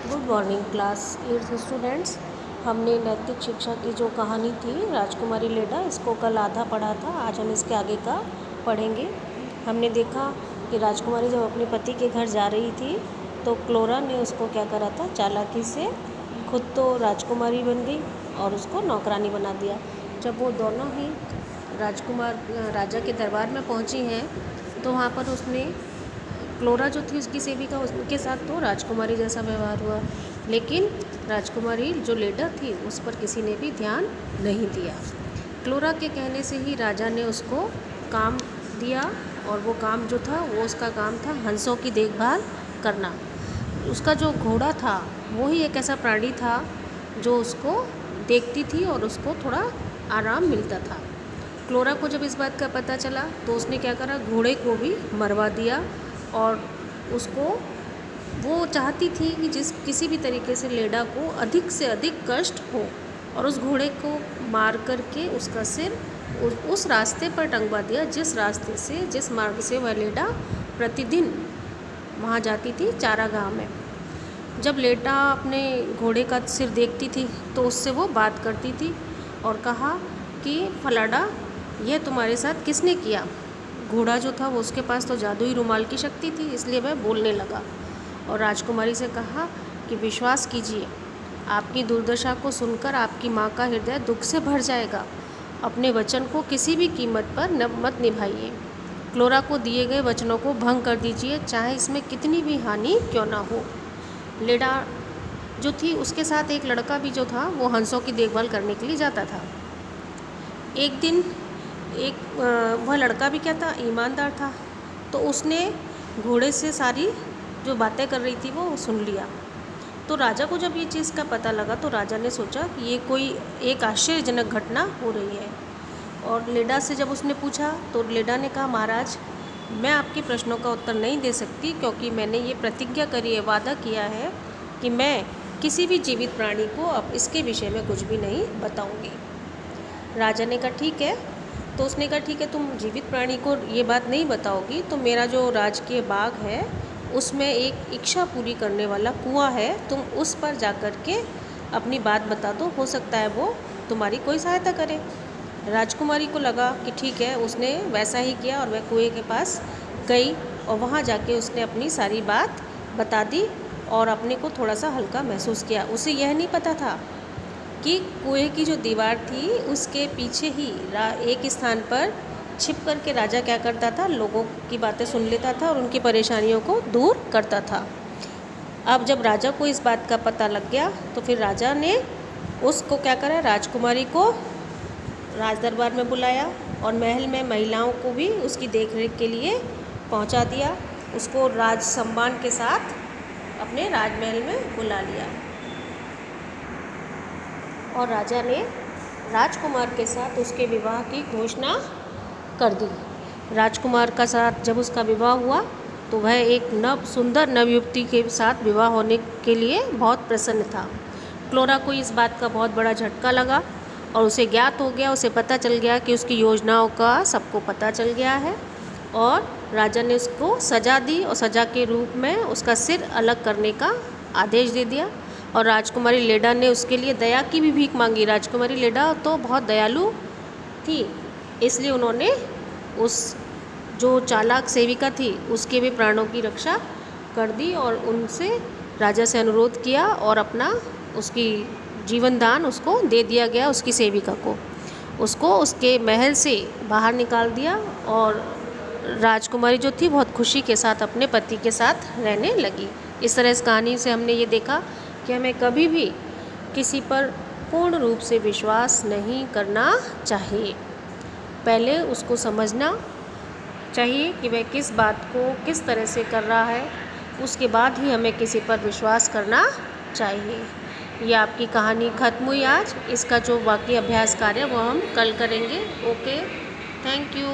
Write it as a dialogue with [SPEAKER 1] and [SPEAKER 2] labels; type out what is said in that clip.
[SPEAKER 1] Good morning class 8th students. हमने नैतिक शिक्षा की जो कहानी थी राजकुमारी लेडा, इसको कल आधा पढ़ा था। आज हम इसके आगे का पढ़ेंगे। हमने देखा कि राजकुमारी जब अपने पति के घर जा रही थी तो क्लोरा ने उसको क्या करा था, चालाकी से खुद तो राजकुमारी बन गई और उसको नौकरानी बना दिया। जब वो दोनों ही राजा के दरबार में पहुंची हैं तो वहाँ पर उसने क्लोरा जो थी उसकी सेविका, उनके साथ तो राजकुमारी जैसा व्यवहार हुआ, लेकिन राजकुमारी जो लेडा थी उस पर किसी ने भी ध्यान नहीं दिया। क्लोरा के कहने से ही राजा ने उसको काम दिया और वो काम जो था वो उसका काम था हंसों की देखभाल करना। उसका जो घोड़ा था वो ही एक ऐसा प्राणी था जो उसको देखती थी और उसको थोड़ा आराम मिलता था। क्लोरा को जब इस बात का पता चला तो उसने क्या करा, घोड़े को भी मरवा दिया और उसको वो चाहती थी कि किसी भी तरीके से लेडा को अधिक से अधिक कष्ट हो और उस घोड़े को मार करके उसका सिर उस रास्ते पर टंगवा दिया जिस मार्ग से वह लेडा प्रतिदिन वहाँ जाती थी चारागाह में। जब लेडा अपने घोड़े का सिर देखती थी तो उससे वो बात करती थी और कहा कि फलाडा, यह तुम्हारे साथ किसने किया। घोड़ा जो था वो उसके पास तो जादुई रुमाल की शक्ति थी, इसलिए वह बोलने लगा और राजकुमारी से कहा कि विश्वास कीजिए, आपकी दुर्दशा को सुनकर आपकी माँ का हृदय दुख से भर जाएगा। अपने वचन को किसी भी कीमत पर मत निभाइए। क्लोरा को दिए गए वचनों को भंग कर दीजिए, चाहे इसमें कितनी भी हानि क्यों ना हो। लेडा जो थी उसके साथ एक लड़का भी जो था वो हंसों की देखभाल करने के लिए जाता था। एक दिन वह लड़का भी क्या था, ईमानदार था, तो उसने घोड़े से सारी जो बातें कर रही थी वो सुन लिया। तो राजा को जब ये चीज़ का पता लगा तो राजा ने सोचा कि ये कोई एक आश्चर्यजनक घटना हो रही है। और लेडा से जब उसने पूछा तो लेडा ने कहा, महाराज, मैं आपके प्रश्नों का उत्तर नहीं दे सकती क्योंकि मैंने ये प्रतिज्ञा करी है, वादा किया है कि मैं किसी भी जीवित प्राणी को अब इसके विषय में कुछ भी नहीं बताऊंगी। राजा ने कहा ठीक है। तो उसने कहा ठीक है, तुम जीवित प्राणी को ये बात नहीं बताओगी तो मेरा जो राजकीय बाग है उसमें एक इच्छा पूरी करने वाला कुआं है, तुम उस पर जा कर के अपनी बात बता दो, हो सकता है वो तुम्हारी कोई सहायता करे। राजकुमारी को लगा कि ठीक है, उसने वैसा ही किया और वह कुएं के पास गई और वहाँ जाके उसने अपनी सारी बात बता दी और अपने को थोड़ा सा हल्का महसूस किया। उसे यह नहीं पता था कि कुएं की जो दीवार थी उसके पीछे ही एक स्थान पर छिप कर के राजा क्या करता था, लोगों की बातें सुन लेता था और उनकी परेशानियों को दूर करता था। अब जब राजा को इस बात का पता लग गया तो फिर राजा ने उसको क्या करा, राजकुमारी को राज दरबार में बुलाया और महल में महिलाओं को भी उसकी देखरेख के लिए पहुंचा दिया। उसको राज सम्मान के साथ अपने राजमहल में बुला लिया और राजा ने राजकुमार के साथ उसके विवाह की घोषणा कर दी। राजकुमार का साथ जब उसका विवाह हुआ तो वह एक सुंदर नवयुवती के साथ विवाह होने के लिए बहुत प्रसन्न था। क्लोरा को इस बात का बहुत बड़ा झटका लगा और उसे ज्ञात हो गया, उसे पता चल गया कि उसकी योजनाओं का सबको पता चल गया है और राजा ने उसको सज़ा दी और सज़ा के रूप में उसका सिर अलग करने का आदेश दे दिया। और राजकुमारी लेडा ने उसके लिए दया की भी भीख मांगी। राजकुमारी लेडा तो बहुत दयालु थी, इसलिए उन्होंने उस जो चालाक सेविका थी उसके भी प्राणों की रक्षा कर दी और उनसे राजा से अनुरोध किया और अपना उसकी जीवन दान उसको दे दिया गया, उसकी सेविका को। उसको उसके महल से बाहर निकाल दिया और राजकुमारी जो थी बहुत खुशी के साथ अपने पति के साथ रहने लगी। इस तरह इस कहानी से हमने ये देखा कि हमें कभी भी किसी पर पूर्ण रूप से विश्वास नहीं करना चाहिए। पहले उसको समझना चाहिए कि वह किस बात को किस तरह से कर रहा है, उसके बाद ही हमें किसी पर विश्वास करना चाहिए। ये आपकी कहानी ख़त्म हुई आज। इसका जो बाकी अभ्यास कार्य वो हम कल करेंगे। Okay, thank you.